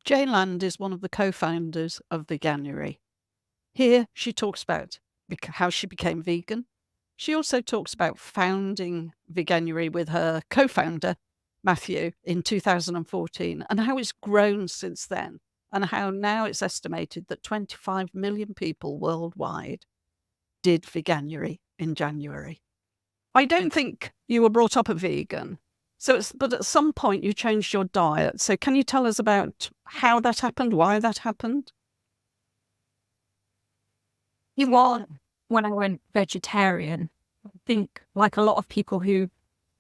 Jane Land is one of the co-founders of Veganuary. Here she talks about how she became vegan. She also talks about founding Veganuary with her co-founder, Matthew, in 2014, and how it's grown since then, and how now it's estimated that 25 million people worldwide did Veganuary in January. I don't think you were brought up a vegan, but at some point you changed your diet. So can you tell us about how that happened, why that happened? It was when I went vegetarian. I think, like a lot of people who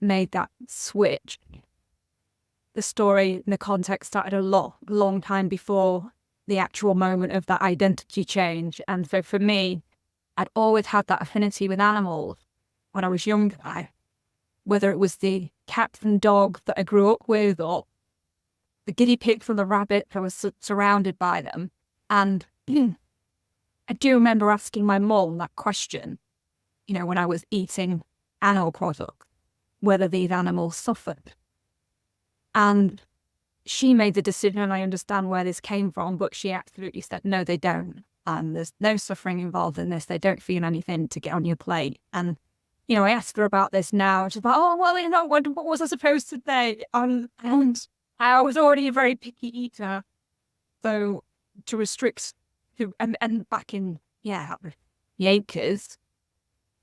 made that switch, the story and the context started a long time before the actual moment of that identity change. And so for me, I'd always had that affinity with animals when I was younger, whether it was the cats and dogs that I grew up with or the guinea pigs and the rabbits. I was surrounded by them. And I do remember asking my mum that question, when I was eating animal products, whether these animals suffered. And she made the decision, and I understand where this came from, but she absolutely said, no, they don't. And there's no suffering involved in this. They don't feel anything to get on your plate. And, I asked her about this now. She's like, oh, well, what was I supposed to say? And I was already a very picky eater. So to restrict, and back in, the 80s,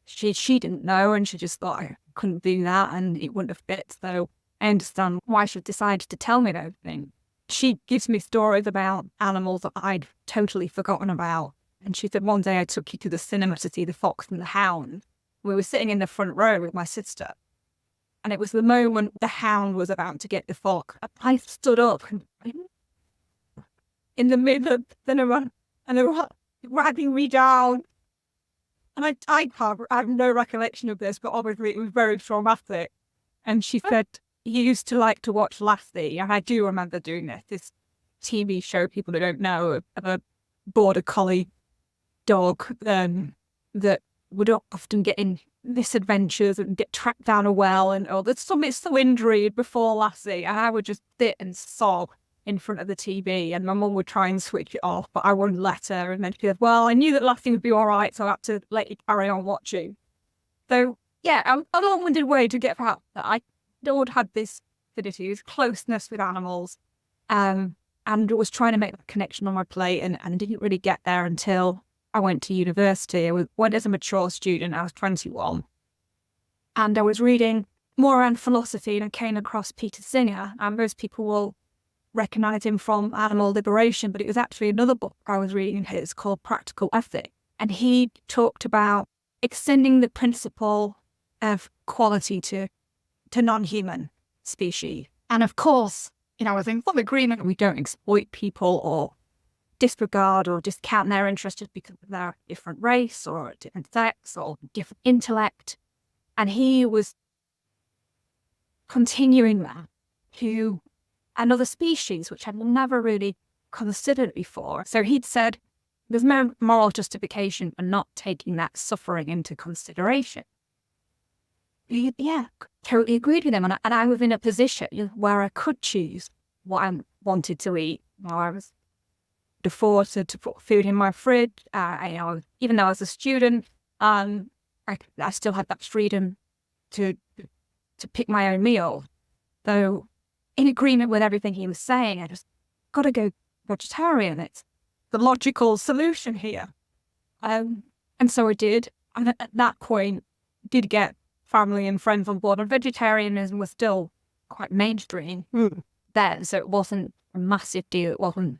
she didn't know, and she just thought I couldn't do that and it wouldn't have fit. So I understand why she decided to tell me those things. She gives me stories about animals that I'd totally forgotten about. And she said, one day I took you to the cinema to see The Fox and the Hound. We were sitting in the front row with my sister. And it was the moment the hound was about to get the fox. I stood up in the middle of the cinema and they were dragging me down. And I have no recollection of this, but obviously it was very traumatic. And she said, he used to like to watch Lassie. And I do remember doing this TV show, people who don't know, of a border collie dog that would often get in misadventures and get tracked down a well, and there's some injury before Lassie. And I would just sit and sob in front of the TV, and my mum would try and switch it off, but I wouldn't let her. And then she said, well, I knew that Lassie would be all right, so I had to let you carry on watching. So, a long-winded way to get past that. I always had this affinity, this closeness with animals, and was trying to make that connection on my plate, and didn't really get there until I went to university. I went as a mature student. I was 21. And I was reading more around philosophy, and I came across Peter Singer. And most people will recognize him from Animal Liberation, but it was actually another book I was reading his called Practical Ethics. And he talked about extending the principle of quality to non-human species. And of course, I was in full agreement. We don't exploit people or disregard or discount their interests just because of their different race or different sex or different intellect. And he was continuing that to another species, which I'd never really considered before. So he'd said, there's no moral justification for not taking that suffering into consideration. Yeah, totally agreed with him. And I was in a position where I could choose what I wanted to eat. I was afforded to put food in my fridge. Even though I was a student, I still had that freedom to pick my own meal. So in agreement with everything he was saying, I just got to go vegetarian. It's the logical solution here. And so I did. And at that point, did get family and friends on board. And vegetarianism was still quite mainstream then, so it wasn't a massive deal. It wasn't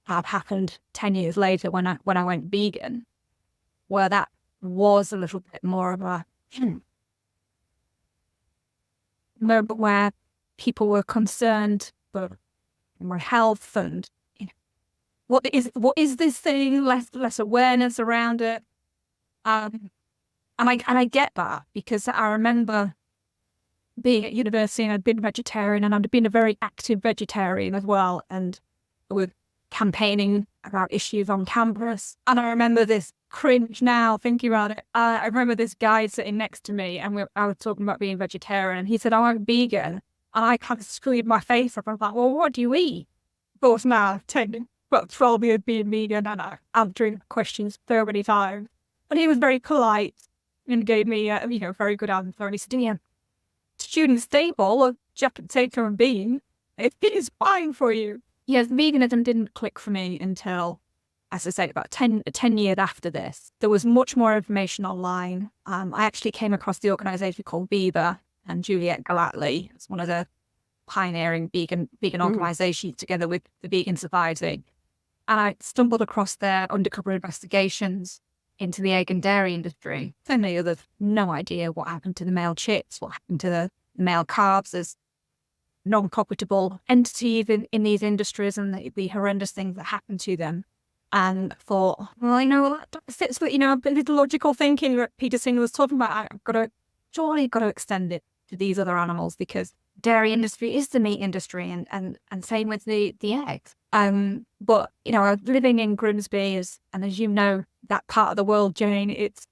happened 10 years later when I went vegan, where that was a little bit more of a moment where people were concerned for my health and what is this thing, less awareness around it. And I get that, because I remember being at university and I'd been vegetarian, and I'd been a very active vegetarian as well, and with campaigning about issues on campus. And I remember this cringe now thinking about it. I remember this guy sitting next to me, and I was talking about being vegetarian, and he said, oh, I'm vegan. And I kind of screwed my face up. I was like, well, what do you eat? course now, 12 years being vegan and answering questions so many times. But he was very polite and gave me a very good answer. And he said, yeah, student staple of jacket potato and bean, it is fine for you. Yes, veganism didn't click for me until, as I say, about 10 years after this. There was much more information online. I actually came across the organisation called Viva, and Juliet Gallatley is one of the pioneering vegan organisations together with the Vegan Society. And I stumbled across their undercover investigations into the egg and dairy industry. Certainly others, no idea what happened to the male chicks, what happened to the male calves as non-profitable entities in these industries, and the horrendous things that happened to them. And thought, well, that fits with, a bit of the logical thinking that Peter Singer was talking about. Surely got to extend it to these other animals, because dairy industry is the meat industry, and same with the eggs. But I was living in Grimsby, and as you know, that part of the world, Jane, it's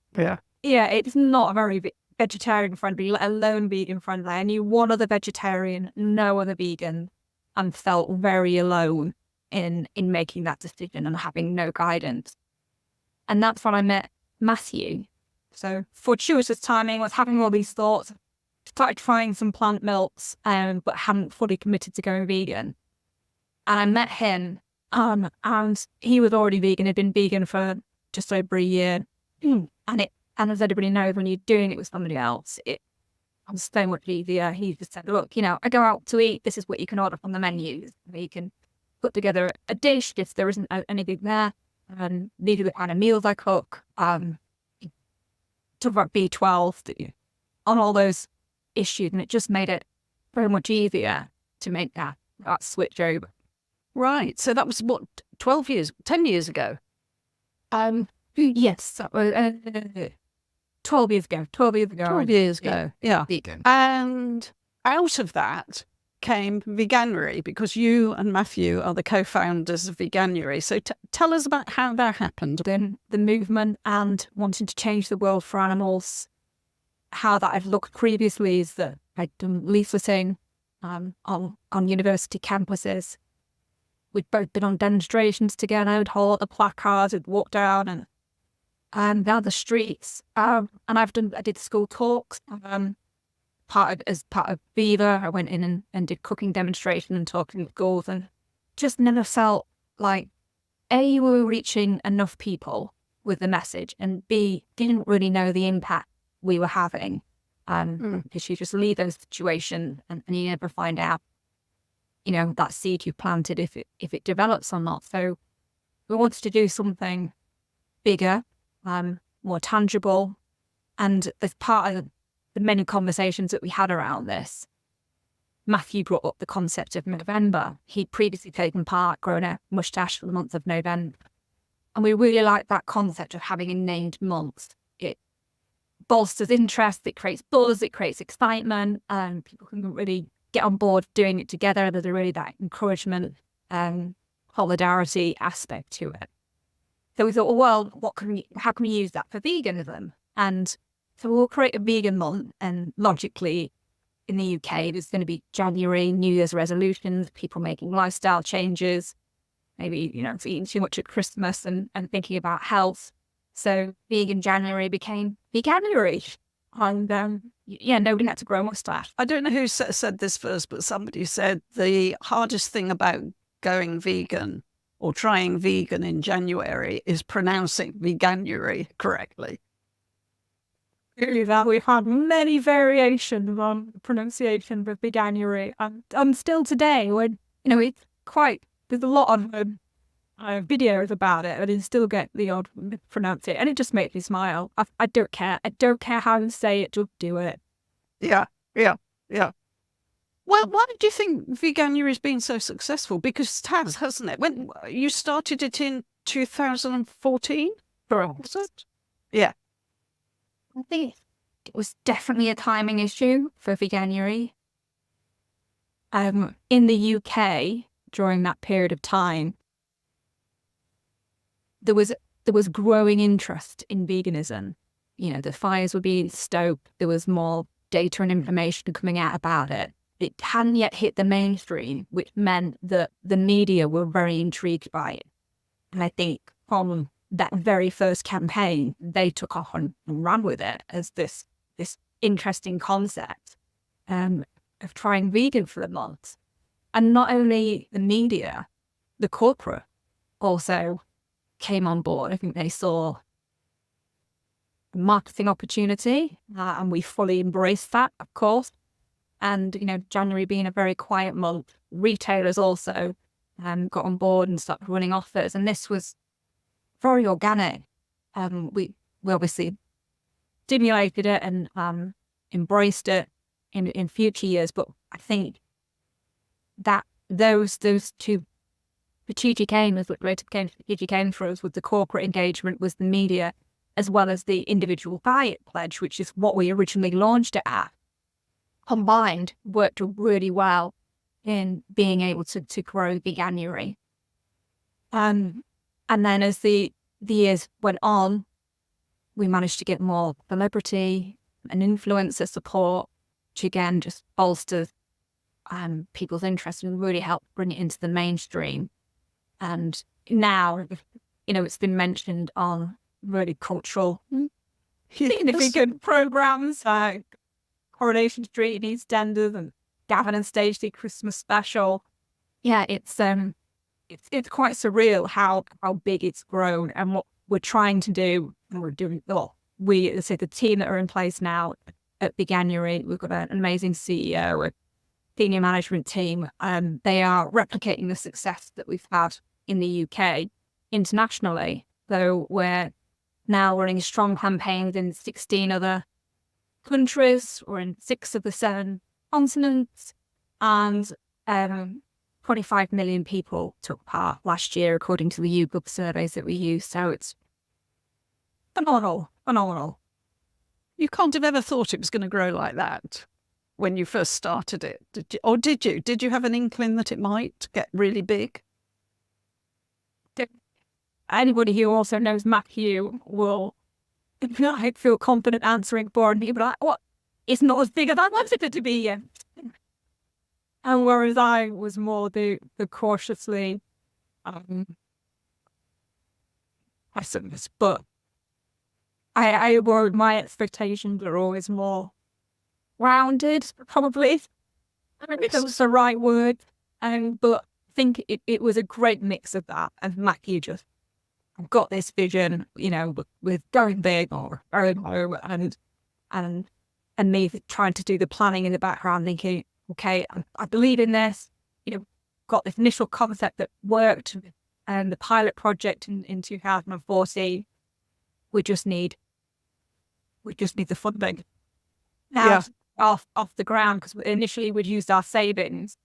not very vegetarian friendly, let alone vegan friendly. I knew one other vegetarian, no other vegan, and felt very alone in making that decision and having no guidance. And that's when I met Matthew. So fortuitous timing, was having all these thoughts, started trying some plant milks, but hadn't fully committed to going vegan. And I met him, and he was already vegan, had been vegan for just over a year. And as everybody knows, when you're doing it with somebody else, it was so much easier. He just said, look, I go out to eat, this is what you can order from the menus. You can put together a dish if there isn't anything there. And these are the kind of meals I cook. Talk about B12 on all those issues, and it just made it very much easier to make that switch over. Right. So that was what, 10 years ago? Yes. 12 years ago. 12 years ago. Yeah. Vegan. And out of that came Veganuary, because you and Matthew are the co-founders of Veganuary. So tell us about how that happened. Then the movement and wanting to change the world for animals, how that I've looked previously is that I'd done leafleting on university campuses. We'd both been on demonstrations together. I'd hold the placards, I'd walk down and down the streets. And I did school talks. As part of Viva, I went in and did cooking demonstration and talking to schools, and just never felt like A, we were reaching enough people with the message, and B, didn't really know the impact we were having. Because you just leave those situations and you never find out, that seed you planted, if it develops or not. So we wanted to do something bigger, more tangible. And as part of the many conversations that we had around this, Matthew brought up the concept of November. He'd previously taken part, grown a moustache for the month of November. And we really liked that concept of having a named month. It bolsters interest, it creates buzz, it creates excitement, and people can really get on board doing it together. There's really that encouragement and solidarity aspect to it. So we thought, well, how can we use that for veganism? And so we'll create a vegan month, and logically, in the UK, there's going to be January, New Year's resolutions, people making lifestyle changes, maybe, eating too much at Christmas and thinking about health. So Vegan January became Veganuary. And nobody had to grow a mustache. I don't know who said this first, but somebody said the hardest thing about going vegan or trying vegan in January is pronouncing Veganuary correctly. Really, that we've had many variations on the pronunciation of Veganuary, and still today, when it's there's a lot of videos about it, and you still get the odd pronunciation, and it just makes me smile. I don't care. I don't care how you say it, just do it. Yeah. Well, why do you think Veganuary has been so successful? Because it has, hasn't it? When you started it in 2014? Correct. Yeah. I think it was definitely a timing issue for Veganuary. In the UK, during that period of time, there was growing interest in veganism. The fires were being stoked. There was more data and information coming out about it. it hadn't yet hit the mainstream, which meant that the media were very intrigued by it. And I think from that very first campaign, they took off and ran with it as this interesting concept of trying vegan for a month. And not only the media, the corporate also came on board. I think they saw a marketing opportunity, and we fully embraced that, of course. And, January being a very quiet month, retailers also got on board and started running offers. And this was very organic. We obviously stimulated it and embraced it in future years. But I think that those two strategic aims, what became strategic aim for us, with the corporate engagement, was the media, as well as the individual diet pledge, which is what we originally launched it at, combined worked really well in being able to grow Veganuary. And then as the years went on, we managed to get more celebrity and influencer support, which again just bolstered people's interest and really helped bring it into the mainstream. And now, it's been mentioned on really cultural, significant programs like Coronation Street in EastEnders and Gavin and Stage the Christmas special. Yeah, it's quite surreal how big it's grown, and what we're trying to do. And we're doing. Well, the team that are in place now at Veganuary, we've got an amazing CEO, a senior management team. They are replicating the success that we've had in the UK internationally. So we're now running strong campaigns in 16 other countries, or in 6 of the 7 continents, and 25 million people took part last year, according to the YouGov surveys that we use. So it's phenomenal. You can't have ever thought it was going to grow like that when you first started it, did you? Or did you? Did you have an inkling that it might get really big? Anybody who also knows Matthew will, I feel confident answering for, and people are like, what? It's not as big as I wanted it to be yet. And whereas I was more the cautiously pessimist, but my expectations are always more rounded, probably. I don't know if that's the right word. But I think it was a great mix of that. And Matthew just got this vision, with going big or going low, and me trying to do the planning in the background, thinking, okay, I believe in this, got this initial concept that worked, and the pilot project in 2014, we just need the funding. Now, off the ground, because initially we'd used our savings,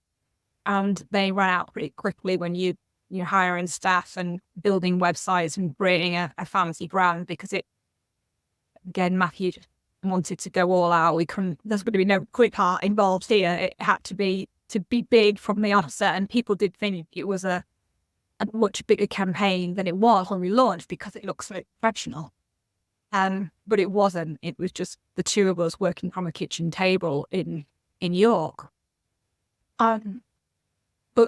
and they ran out pretty quickly when you're hiring staff and building websites and creating a fancy brand, because again, Matthew just wanted to go all out. There's going to be no quick heart involved here. It had to be big from the outset, and people did think it was a much bigger campaign than it was when we launched, because it looks so professional. But it wasn't. It was just the two of us working from a kitchen table in York. But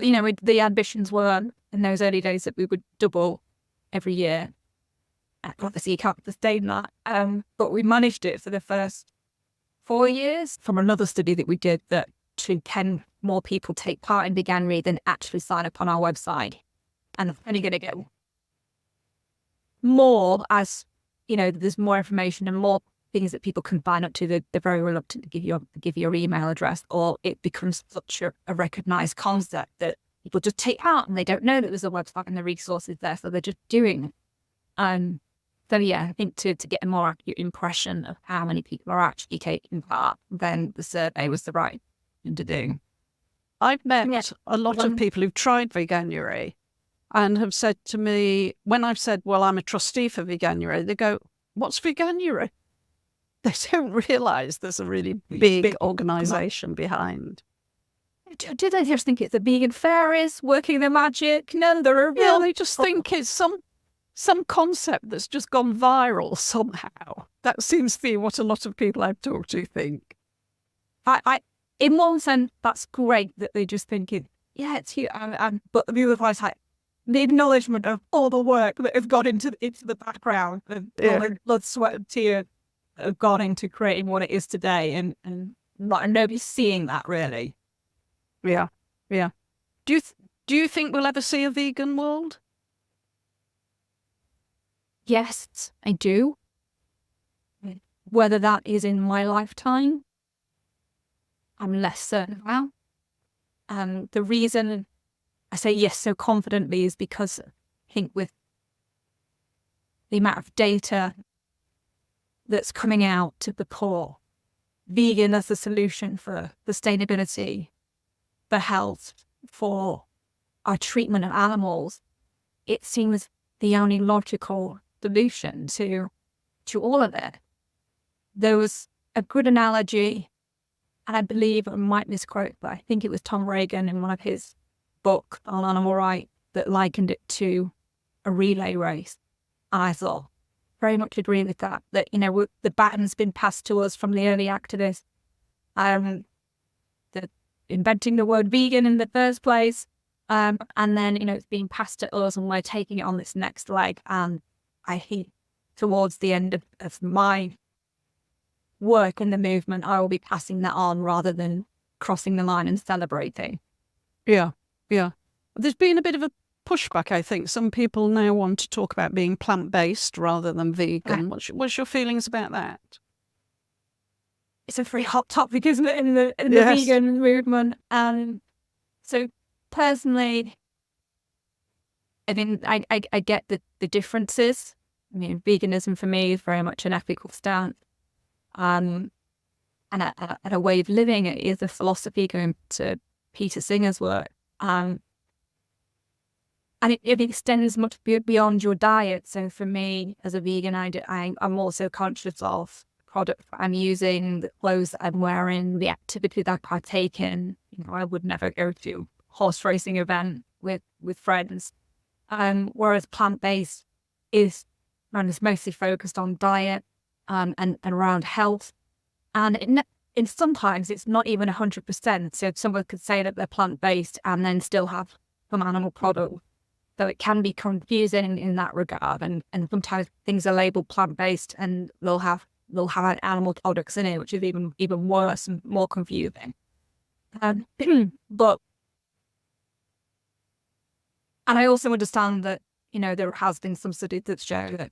the ambitions were in those early days that we would double every year. Obviously, you can't sustain that. But we managed it for the first 4 years. From another study that we did, that 10 more people take part in Veganuary than actually sign up on our website. And I'm only going to get more as, there's more information and more things that people can sign up to. They're very reluctant to give you your email address, or it becomes such a recognised concept that people just take part and they don't know that there's a website and the resources there, so they're just doing it. So yeah, I think to get a more accurate impression of how many people are actually taking part, then the survey was the right thing to do. I've met a lot of people who've tried Veganuary and have said to me, when I've said, well, I'm a trustee for Veganuary, they go, what's Veganuary? They don't realise there's a really big organisation behind. Do they just think it's the vegan fairies working their magic? No, they're real. Yeah, they just think it's some concept that's just gone viral somehow. That seems to be what a lot of people I've talked to think. I in one sense, that's great that they're just thinking, yeah, it's here. But the other part is like the acknowledgement of all the work that has gone into the background, and all the blood, sweat, and tears that have gone into creating what it is today, and nobody's seeing that really. Yeah, yeah. Do you think we'll ever see a vegan world? Yes, I do. Whether that is in my lifetime, I'm less certain about. The reason I say yes so confidently is because I think with the amount of data that's coming out to the poor, vegan as a solution for sustainability, for health, for our treatment of animals, it seems the only logical solution to all of it. There was a good analogy, and I believe I might misquote, but I think it was Tom Reagan in one of his books on animal rights that likened it to a relay race. And I thought, very much agree with that, the baton's been passed to us from the early activists, that inventing the word vegan in the first place, and then, it's being passed to us and we're taking it on this next leg. And I think towards the end of my work in the movement, I will be passing that on rather than crossing the line and celebrating. Yeah, yeah. There's been a bit of a pushback, I think. Some people now want to talk about being plant-based rather than vegan. What's your feelings about that? It's a very hot topic, isn't it, in the vegan movement? So personally, I mean, I get the differences. I mean, veganism for me is very much an ethical stance, and a way of living. It is a philosophy, going to Peter Singer's work, and it extends much beyond your diet. So for me, as a vegan, I'm also conscious of products I'm using, the clothes that I'm wearing, the activity that I partake in. I would never go to a horse racing event with friends. Whereas plant-based is mostly focused on diet and around health. And sometimes it's not even 100%. So someone could say that they're plant-based and then still have some animal product. So it can be confusing in that regard. And sometimes things are labeled plant-based and they'll have animal products in it, which is even worse and more confusing. But and I also understand that, there has been some studies that show that,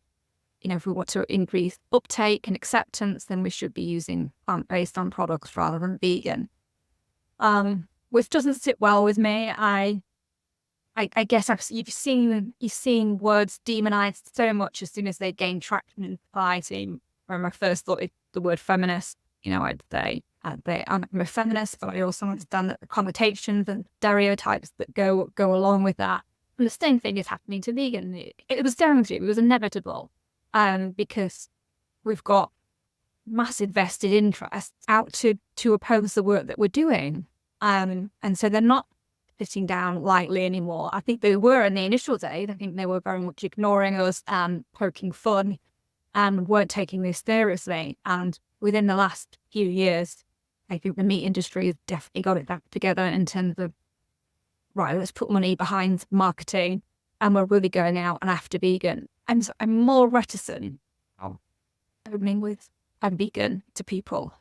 if we want to increase uptake and acceptance, then we should be using plant-based on products rather than vegan. Which doesn't sit well with me. I guess you've seen words demonized so much as soon as they gain traction in society. When I first thought the word feminist, I'd say I'm a feminist, but I also understand that the connotations and stereotypes that go along with that. And the same thing is happening to vegan. It was down to, it was inevitable, because we've got massive vested interests out to oppose the work that we're doing, and so they're not sitting down lightly anymore. I think they were in the initial days. I think they were very much ignoring us and poking fun, and weren't taking this seriously. And within the last few years, I think the meat industry has definitely got it back together in terms of, right, let's put money behind marketing, and we're really going out and after vegan. I'm more reticent opening with "I'm vegan" to people,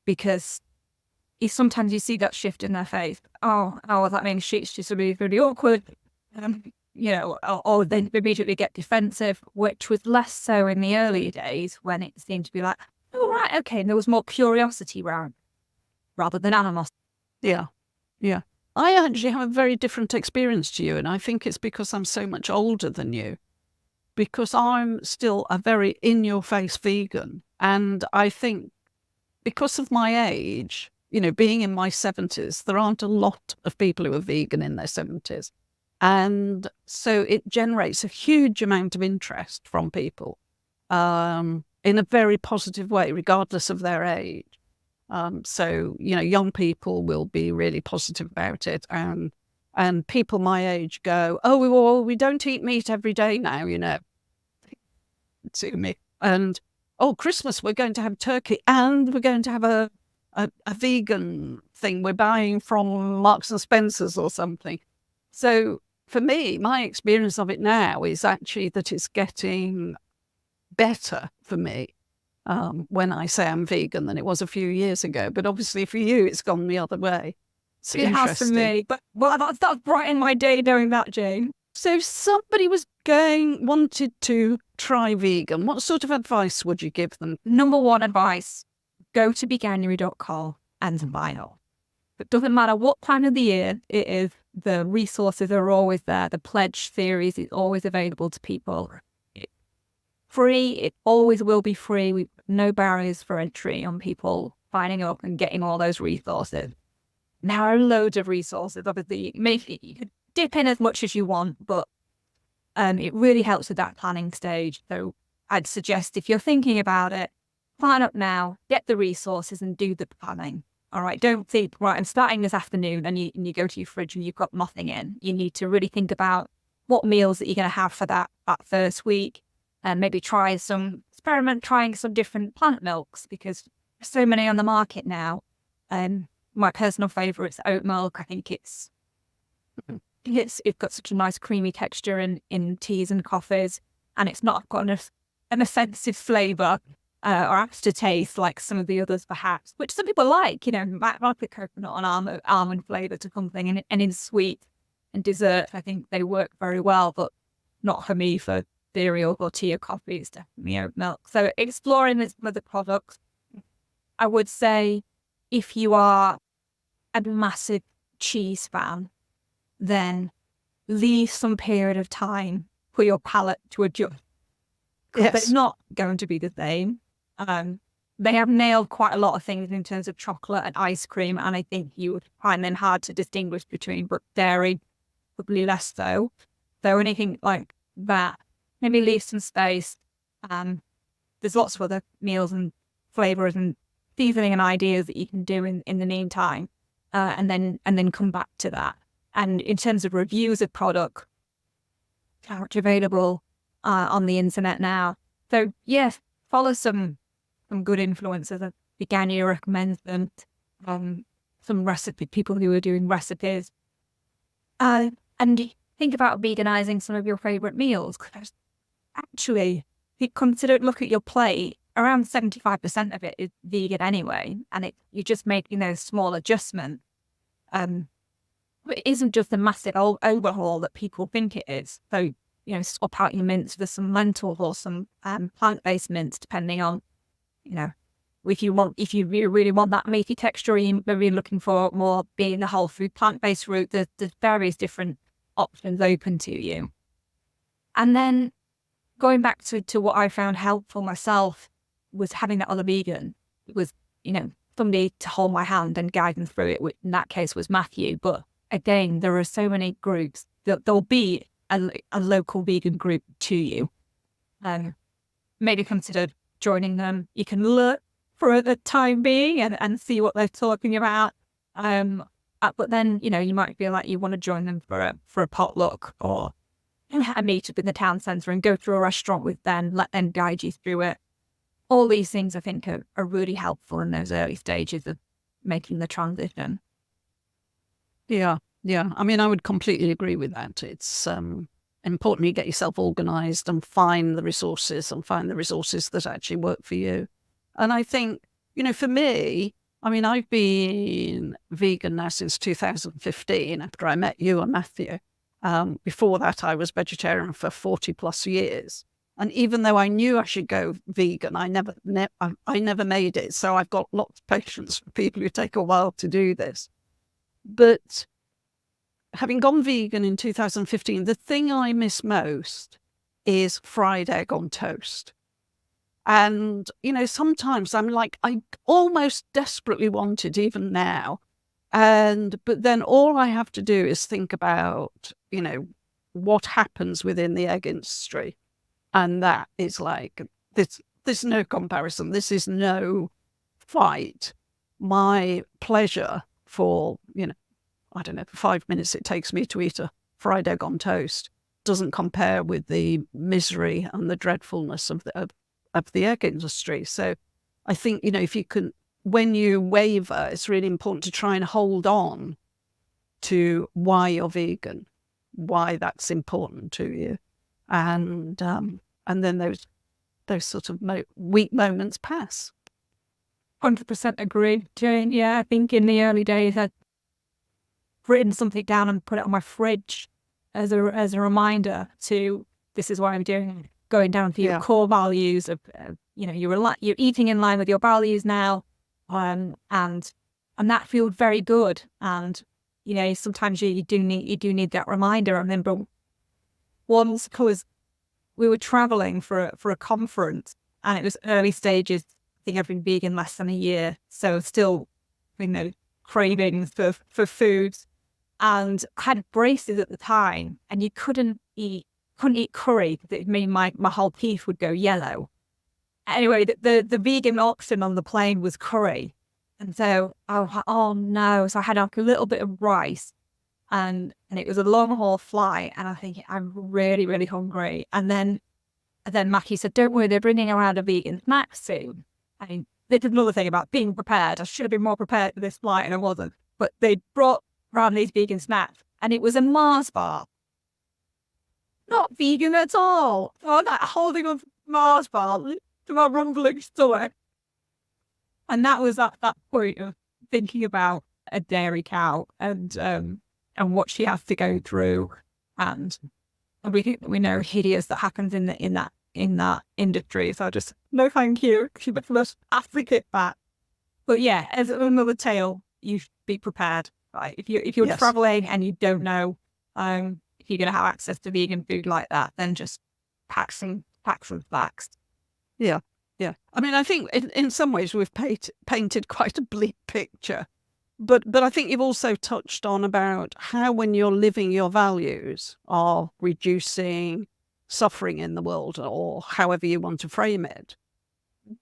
because sometimes you see that shift in their face. Oh, that means she's just really awkward. Or they immediately get defensive, which was less so in the early days, when it seemed to be like, oh, right, okay. And there was more curiosity around rather than animosity. Yeah, yeah. I actually have a very different experience to you, and I think it's because I'm so much older than you, because I'm still a very in-your-face vegan. And I think because of my age, being in my 70s, there aren't a lot of people who are vegan in their 70s. And so it generates a huge amount of interest from people in a very positive way, regardless of their age. So, young people will be really positive about it. And people my age go, oh, well, we don't eat meat every day now, to me. And, oh, Christmas, we're going to have turkey, and we're going to have a vegan thing we're buying from Marks and Spencer's or something. So for me, my experience of it now is actually that it's getting better for me when I say I'm vegan than it was a few years ago. But obviously for you, it's gone the other way. It's It has for me. But well, that's brightened my day knowing that, Jane. So somebody wanted to try vegan. What sort of advice would you give them? Number one advice, go to veganuary.com and buy it. It doesn't matter what time of the year it is, the resources are always there. The pledge series is always available to people. It's free, it always will be free. We've no barriers for entry on people signing up and getting all those resources. There are loads of resources. Obviously, maybe you could dip in as much as you want, but it really helps with that planning stage. So I'd suggest if you're thinking about it, plan up now, get the resources and do the planning. All right, don't think, right, I'm starting this afternoon and you go to your fridge and you've got nothing in. You need to really think about what meals that you're going to have for that first week, and maybe trying some different plant milks, because there's so many on the market now. My personal favourite is oat milk. I think it's got such a nice creamy texture in teas and coffees, and it's not got an offensive flavour or aftertaste like some of the others perhaps, which some people like, like the coconut and almond flavour to something, and in sweet and dessert, I think they work very well, but not for me for cereal or tea or coffee. It's definitely oat milk. So exploring some of the products, I would say if you are a massive cheese fan, then leave some period of time for your palate to adjust. Yes. It's not going to be the same. They have nailed quite a lot of things in terms of chocolate and ice cream, and I think you would find them hard to distinguish between, but dairy, probably less so. So anything like that, maybe leave some space. There's lots of other meals and flavours and seasoning and ideas that you can do in the meantime, and then come back to that. And in terms of reviews of product, much available on the internet now. So yes, follow some good influencers. Veganuary recommends them. Some people who are doing recipes. And think about veganizing some of your favorite meals. Because actually, if you look at your plate, around 75% of it is vegan anyway, and you're just making those small adjustments. But it isn't just a massive overhaul that people think it is. So, swap out your mince for some lentils or some plant-based mince, depending on, if you really want that meaty texture, you're maybe looking for more being the whole food plant-based route. There's various different options open to you. And then going back to what I found helpful myself was having that other vegan. It was, somebody to hold my hand and guide them through it, which in that case was Matthew. But again, there are so many groups that there'll be a local vegan group to you. Maybe consider joining them. You can look for the time being and see what they're talking about. But then, you might feel like you want to join them for a potluck or a meet-up in the town centre and go through a restaurant with them, let them guide you through it. All these things I think are really helpful in those early stages of making the transition. Yeah. I mean, I would completely agree with that. It's important you get yourself organised and find the resources that actually work for you. And I think, for me, I mean, I've been vegan now since 2015 after I met you and Matthew. Before that, I was vegetarian for 40 plus years. And even though I knew I should go vegan, I never made it. So I've got lots of patience for people who take a while to do this. But having gone vegan in 2015, the thing I miss most is fried egg on toast. And, sometimes I'm like, I almost desperately want it even now. But then all I have to do is think about, what happens within the egg industry. And that is like, there's no comparison. This is no fight. My pleasure for, I don't know, for 5 minutes it takes me to eat a fried egg on toast doesn't compare with the misery and the dreadfulness of the egg industry. So I think, if you can when you waver, it's really important to try and hold on to why you're vegan, why that's important to you, and then those sort of weak moments pass. 100% agree, Jane. Yeah, I think in the early days I'd written something down and put it on my fridge as a reminder to, this is why I'm doing it. Going down to your core values of you're eating in line with your values now, and that feels very good. And sometimes you do need that reminder. I remember once, because we were traveling for a conference, and it was early stages. I think I've been vegan less than a year, so still, cravings for foods. And I had braces at the time, and you couldn't eat curry because it made my whole teeth would go yellow. Anyway, the vegan option on the plane was curry. And so I was like, oh no. So I had like a little bit of rice, and it was a long haul flight, and I think I'm really, really hungry. And then Mackie said, don't worry, they're bringing around a vegan snack soon. I mean, this is another thing about being prepared. I should have been more prepared for this flight, and I wasn't. But they brought around these vegan snacks, and it was a Mars bar. Not vegan at all. So I'm like holding on to Mars bar to my rumbling stomach. And that was at that point of thinking about a dairy cow and what she has to go through, and everything that we know hideous that happens in that industry. So I just, no thank you. She must ask it back. But yeah, as another tale, you should be prepared. Right? If you're traveling and you don't know if you're going to have access to vegan food like that, then just pack some flax. Yeah. I mean, I think in some ways we've painted quite a bleak picture, but I think you've also touched on about how when you're living your values are reducing suffering in the world, or however you want to frame it,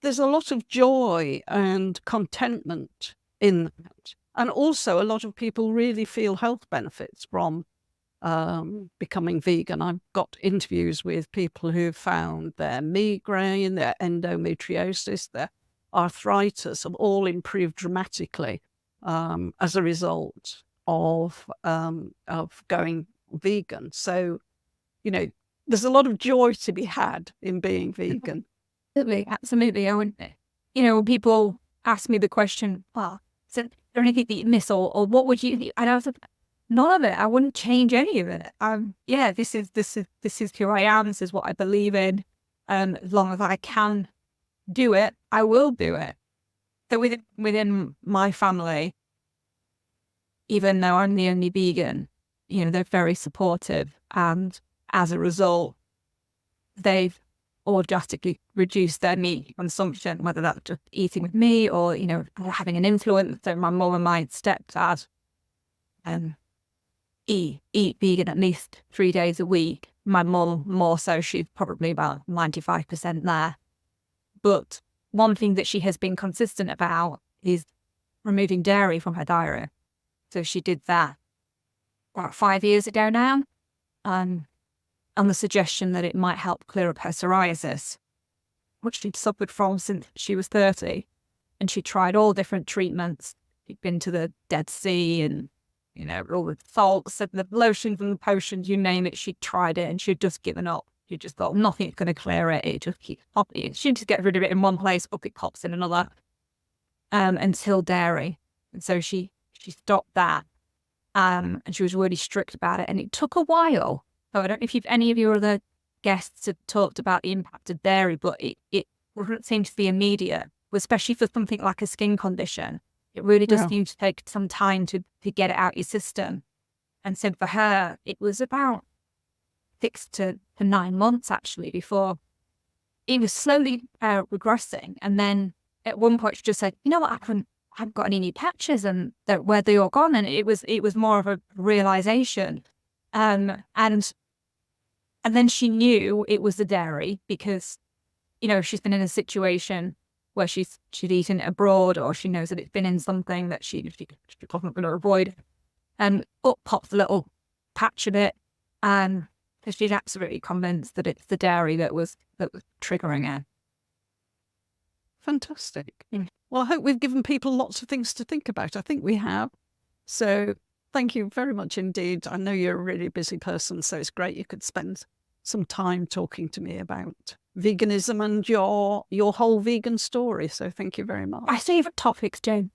there's a lot of joy and contentment in that. And also a lot of people really feel health benefits from becoming vegan. I've got interviews with people who've found their migraine, their endometriosis, their arthritis have all improved dramatically as a result of going vegan. So, there's a lot of joy to be had in being vegan. Absolutely. I wouldn't, when people ask me the question, well, is there anything that you miss, or what would you? And I was like, none of it. I wouldn't change any of it. This is who I am. This is what I believe in. As long as I can do it, I will do it. So within my family, even though I'm the only vegan, they're very supportive, and as a result, they've all drastically reduced their meat consumption, whether that's just eating with me or, having an influence. So my mum and my stepdad eat vegan at least 3 days a week. My mum more so, she's probably about 95% there. But one thing that she has been consistent about is removing dairy from her diet. So she did that about 5 years ago now, on the suggestion that it might help clear up her psoriasis, which she'd suffered from since she was 30. And she tried all different treatments. She'd been to the Dead Sea and, all the salts and the lotions and the potions, you name it, she'd tried it, and she'd just given up. She just thought nothing's going to clear it. It just keeps popping. She just gets rid of it in one place, up it pops in another, until dairy. And so she stopped that. And she was really strict about it. And it took a while. So I don't know if any of your other guests have talked about the impact of dairy, but it doesn't seem to be immediate, especially for something like a skin condition. It really does seem to take some time to get it out your system. And so for her, it was about 6 to 9 months actually before it was slowly regressing. And then at one point she just said, you know what, I haven't got any new patches, and where they all gone. And it was more of a realization. And then she knew it was the dairy because, she's been in a situation where she'd eaten it abroad, or she knows that it's been in something that she wasn't going to avoid. And up pops a little patch of it. And she's absolutely convinced that it's the dairy that was triggering her. Fantastic. Well, I hope we've given people lots of things to think about. I think we have. So thank you very much indeed. I know you're a really busy person, so it's great you could spend some time talking to me about veganism and your whole vegan story. So thank you very much. My favourite topics, Jane.